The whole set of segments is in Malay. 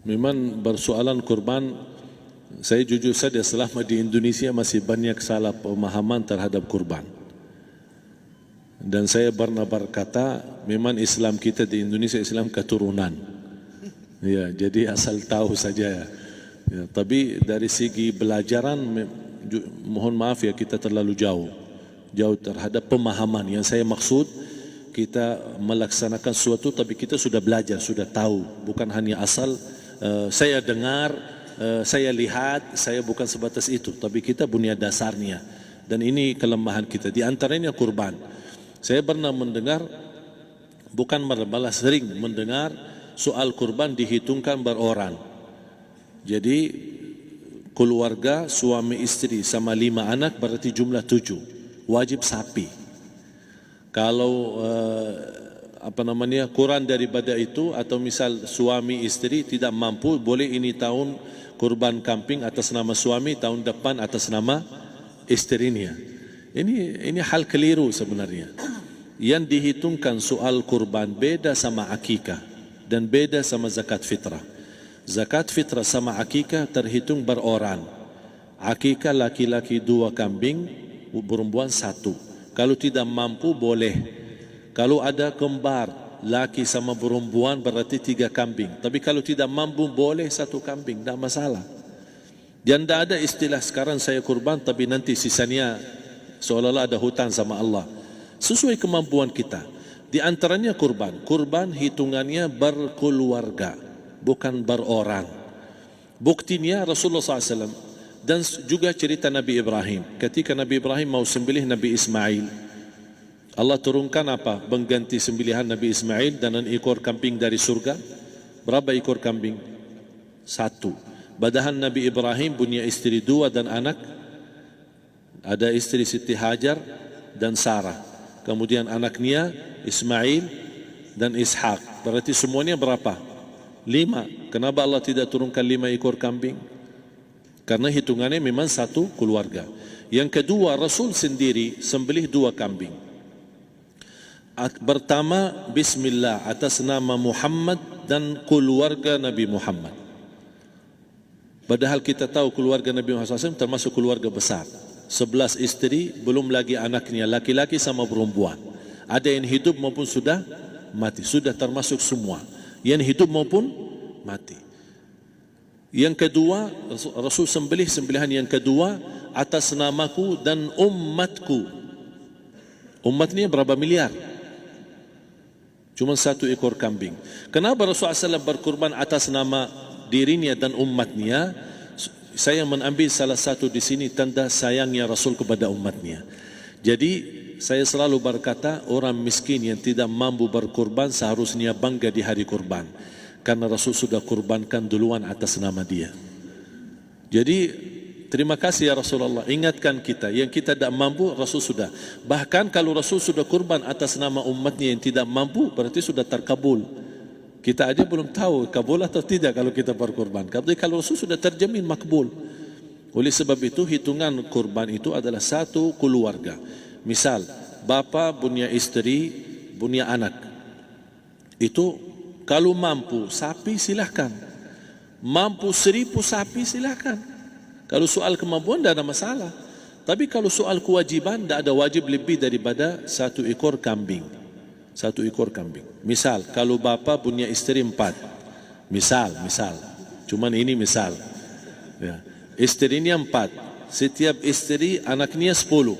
Memang persoalan kurban, saya jujur saja selama di Indonesia masih banyak salah pemahaman terhadap kurban. Dan saya pernah berkata, memang Islam kita di Indonesia Islam keturunan. Ya, jadi asal tahu saja. Ya, tapi dari segi belajaran, mohon maaf ya kita terlalu jauh terhadap pemahaman. Yang saya maksud, kita melaksanakan sesuatu tapi kita sudah belajar, sudah tahu, bukan hanya asal saya dengar, saya lihat, saya bukan sebatas itu, tapi kita punya dasarnya. Dan ini kelemahan kita, di antaranya kurban. Saya pernah mendengar, bukan malah sering mendengar soal kurban dihitungkan berorang. Jadi keluarga suami istri sama 5 anak berarti jumlah 7, wajib sapi. Kalau kurang daripada itu, atau misal suami istri tidak mampu, boleh ini tahun kurban kambing atas nama suami, tahun depan atas nama istrinya. Ini hal keliru sebenarnya. Yang dihitungkan soal kurban beda sama akikah dan beda sama zakat fitrah. Zakat fitrah sama akikah terhitung berorang. Akikah laki-laki 2 kambing, perempuan 1. Kalau tidak mampu boleh. Kalau ada kembar laki sama perempuan berarti 3 kambing. Tapi kalau tidak mampu boleh 1 kambing, tidak masalah. Dan tidak ada istilah sekarang saya kurban tapi nanti sisanya seolah-olah ada hutang sama Allah. Sesuai kemampuan kita. Di antaranya kurban. Kurban hitungannya berkeluarga, bukan berorang. Buktinya Rasulullah SAW dan juga cerita Nabi Ibrahim. Ketika Nabi Ibrahim mau sembelih Nabi Ismail, Allah turunkan apa? Mengganti sembelihan Nabi Ismail dengan ekor kambing dari surga. Berapa ekor kambing? 1. Padahal Nabi Ibrahim punya istri 2 dan anak. Ada istri Siti Hajar dan Sarah. Kemudian anaknya Ismail dan Ishak. Berarti semuanya berapa? 5. Kenapa Allah tidak turunkan 5 ekor kambing? Karena hitungannya memang 1 keluarga. Yang kedua, Rasul sendiri sembelih 2 kambing. Pertama, Bismillah atas nama Muhammad dan keluarga Nabi Muhammad. Padahal kita tahu keluarga Nabi Muhammad SAW termasuk keluarga besar. 11 istri, belum lagi anaknya, laki-laki sama perempuan. Ada yang hidup maupun sudah mati. Sudah termasuk semua. Yang hidup maupun mati. Yang kedua, Rasul sembelihan yang kedua atas namaku dan umatku. Umatnya berapa miliar? Cuma 1 ekor kambing. Kenapa Rasulullah SAW berkurban atas nama dirinya dan umatnya? Saya mengambil salah satu di sini tanda sayangnya Rasul kepada umatnya. Jadi saya selalu berkata, orang miskin yang tidak mampu berkurban seharusnya bangga di hari kurban, karena Rasul sudah kurbankan duluan atas nama dia. Jadi terima kasih ya Rasulullah, ingatkan kita. Yang kita tidak mampu Rasul sudah. Bahkan kalau Rasul sudah kurban atas nama umatnya yang tidak mampu, berarti sudah terkabul. Kita aja belum tahu kabul atau tidak kalau kita berkurban. Tapi kalau Rasul sudah terjamin makbul. Oleh sebab itu hitungan kurban itu adalah 1 keluarga. Misal, bapa punya istri, punya anak. Itu kalau mampu sapi silahkan. Mampu 1000 sapi silahkan. Kalau soal kemampuan tidak ada masalah. Tapi kalau soal kewajiban, tidak ada wajib lebih daripada 1 ekor kambing. 1 ekor kambing. Misal, kalau bapa punya istri 4. Misal. Cuman ini misal. Ya. Istrinya 4. Setiap istri anaknya 10.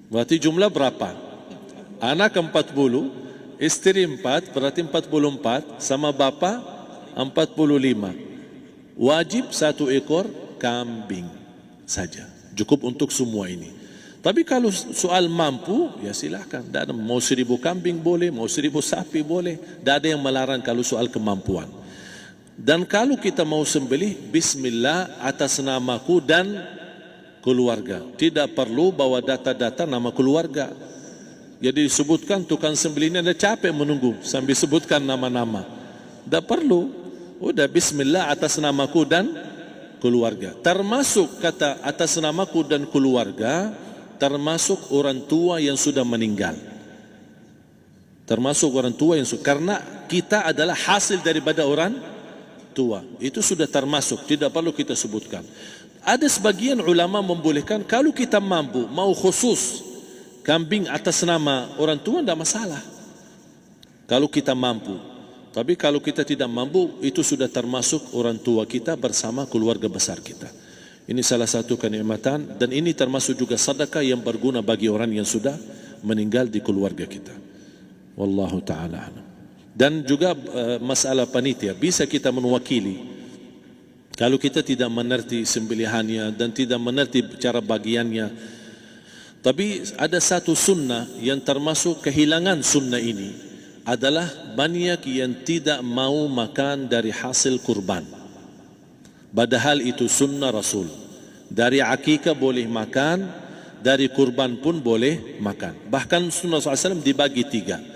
Berarti jumlah berapa? Anak 40, istri 4, berarti 44, sama bapa 45. Wajib 1 ekor kambing saja. Cukup untuk semua ini. Tapi kalau soal mampu, ya silahkan. Mau 1000 kambing boleh, mau 1000 sapi boleh. Tidak ada yang melarang kalau soal kemampuan. Dan kalau kita mau sembelih, Bismillah atas namaku dan keluarga. Tidak perlu bawa data-data nama keluarga. Jadi disebutkan tukang sembelihnya ada capek menunggu sambil sebutkan nama-nama. Tidak perlu. Udah Bismillah atas namaku dan keluarga. Termasuk kata atas namaku dan keluarga, termasuk orang tua yang sudah meninggal. Termasuk orang tua yang sudah, karena kita adalah hasil daripada orang tua. Itu sudah termasuk, tidak perlu kita sebutkan. Ada sebagian ulama membolehkan kalau kita mampu, mau khusus kambing atas nama orang tua, tidak masalah. Kalau kita mampu. Tapi kalau kita tidak mampu, itu sudah termasuk orang tua kita bersama keluarga besar kita. Ini salah satu kenikmatan, dan ini termasuk juga sedekah yang berguna bagi orang yang sudah meninggal di keluarga kita. Wallahu ta'ala a'lam. Dan juga masalah panitia, bisa kita mewakili. Kalau kita tidak mengerti sembelihannya dan tidak mengerti cara bagiannya. Tapi ada satu sunnah yang termasuk kehilangan sunnah ini, adalah banyak yang tidak mau makan dari hasil kurban. Padahal itu sunnah Rasul. Dari akikah boleh makan, dari kurban pun boleh makan. Bahkan sunnah SAW dibagi 3.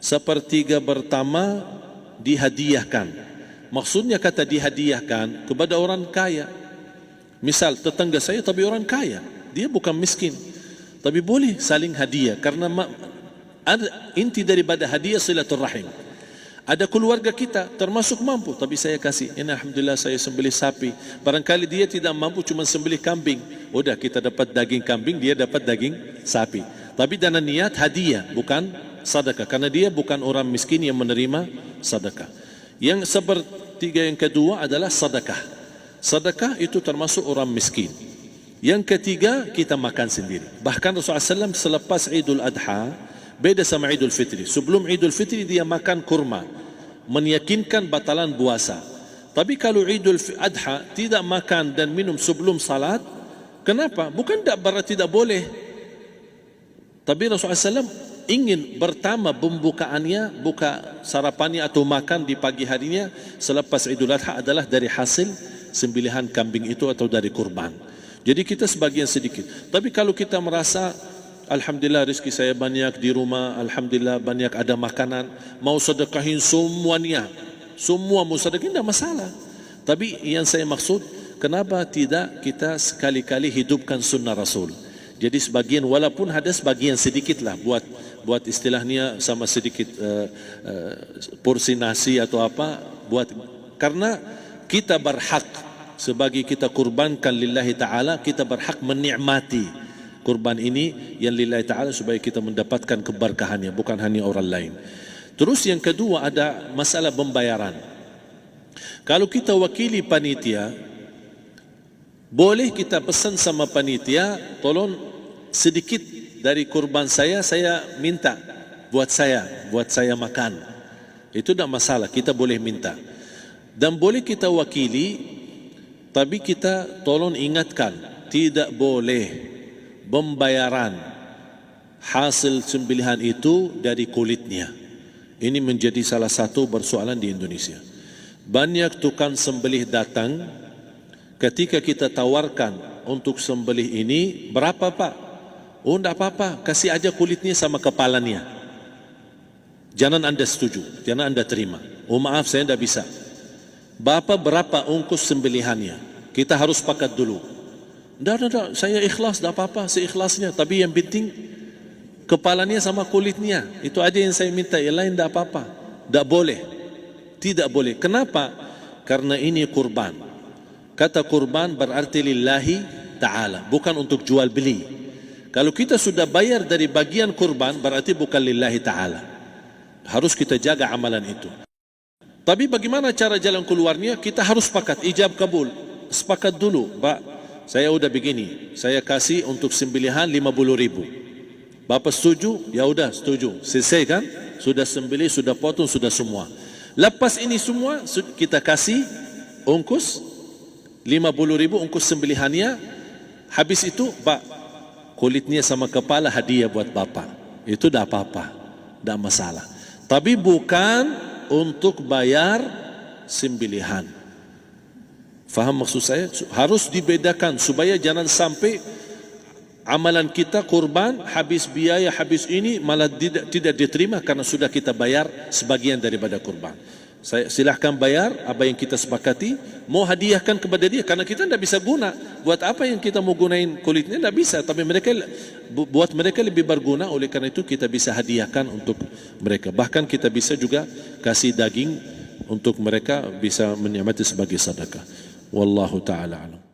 Sepertiga pertama dihadiahkan. Maksudnya kata dihadiahkan kepada orang kaya. Misal tetangga saya tapi orang kaya, dia bukan miskin, tapi boleh saling hadiah. Karena inti daripada hadiah silaturrahim. Ada keluarga kita termasuk mampu, tapi saya kasih, ini alhamdulillah saya sembelih sapi. Barangkali dia tidak mampu, cuma sembelih kambing. Udah, kita dapat daging kambing, dia dapat daging sapi. Tapi dengan niat hadiah, bukan sedekah, karena dia bukan orang miskin yang menerima sedekah. Yang sepertiga yang kedua adalah sedekah. Sedekah itu termasuk orang miskin. Yang ketiga, kita makan sendiri. Bahkan Rasulullah SAW selepas Idul Adha, beda sama Idul Fitri. Sebelum Idul Fitri dia makan kurma, meyakinkan batalan puasa. Tapi kalau Idul Adha tidak makan dan minum sebelum salat, kenapa? Bukan berarti tidak boleh. Tapi Rasulullah SAW ingin pertama pembukaannya, buka sarapannya atau makan di pagi harinya selepas Idul Adha adalah dari hasil sembelihan kambing itu atau dari kurban. Jadi kita sebagian sedikit. Tapi kalau kita merasa alhamdulillah rezeki saya banyak di rumah, alhamdulillah banyak ada makanan, mau sedekahin semuanya, semua mau sedekahin, tidak masalah. Tapi yang saya maksud, kenapa tidak kita sekali-kali hidupkan sunnah Rasul? Jadi sebagian, walaupun ada sebagian sedikit lah, buat istilahnya sama sedikit porsi nasi atau apa, karena kita berhak sebagai kita kurbankan lillahi ta'ala, kita berhak menikmati kurban ini yang lillahi ta'ala supaya kita mendapatkan keberkahannya, bukan hanya orang lain. Terus yang kedua ada masalah pembayaran. Kalau kita wakili panitia, boleh kita pesan sama panitia, tolong sedikit dari kurban saya minta buat saya makan. Itu tidak masalah, kita boleh minta. Dan boleh kita wakili, tapi kita tolong ingatkan, tidak boleh pembayaran hasil sembelihan itu dari kulitnya. Ini menjadi salah satu persoalan di Indonesia. Banyak tukang sembelih datang, ketika kita tawarkan untuk sembelih ini, berapa Pak? Oh tidak apa-apa, kasih aja kulitnya sama kepalanya. Jangan Anda setuju, jangan Anda terima. Oh maaf, saya tidak bisa. Bapak berapa ongkos sembelihannya? Kita harus sepakat dulu. Tidak, saya ikhlas, tidak apa-apa, seikhlasnya. Tapi yang penting kepalanya sama kulitnya. Itu aja yang saya minta, yang lain tidak apa-apa. Tidak boleh. Tidak boleh. Kenapa? Karena ini kurban. Kata kurban berarti lillahi ta'ala, bukan untuk jual beli. Kalau kita sudah bayar dari bagian kurban, berarti bukan lillahi ta'ala. Harus kita jaga amalan itu. Tapi bagaimana cara jalan keluarnya? Kita harus sepakat, ijab kabul. Sepakat dulu, Pak, saya udah begini, saya kasih untuk sembelihan 50.000. Bapak setuju? Ya udah setuju. Selesai kan? Sudah sembelih, sudah potong, sudah semua. Lepas ini semua, kita kasih ongkos 50.000 ongkos sembelihannya. Habis itu, Pak, kulitnya sama kepala hadiah buat Bapak. Itu dah apa-apa, dah masalah. Tapi bukan untuk bayar sembelihan. Faham maksud saya? Harus dibedakan supaya jangan sampai amalan kita kurban habis biaya, habis ini malah tidak diterima karena sudah kita bayar sebagian daripada kurban. Saya silahkan bayar apa yang kita sepakati, mau hadiahkan kepada dia karena kita tidak bisa guna. Buat apa yang kita mau gunain kulitnya, tidak bisa. Tapi mereka, buat mereka lebih berguna, oleh karena itu kita bisa hadiahkan untuk mereka. Bahkan kita bisa juga kasih daging untuk mereka bisa menikmati sebagai sedekah. Wallahu taala alam.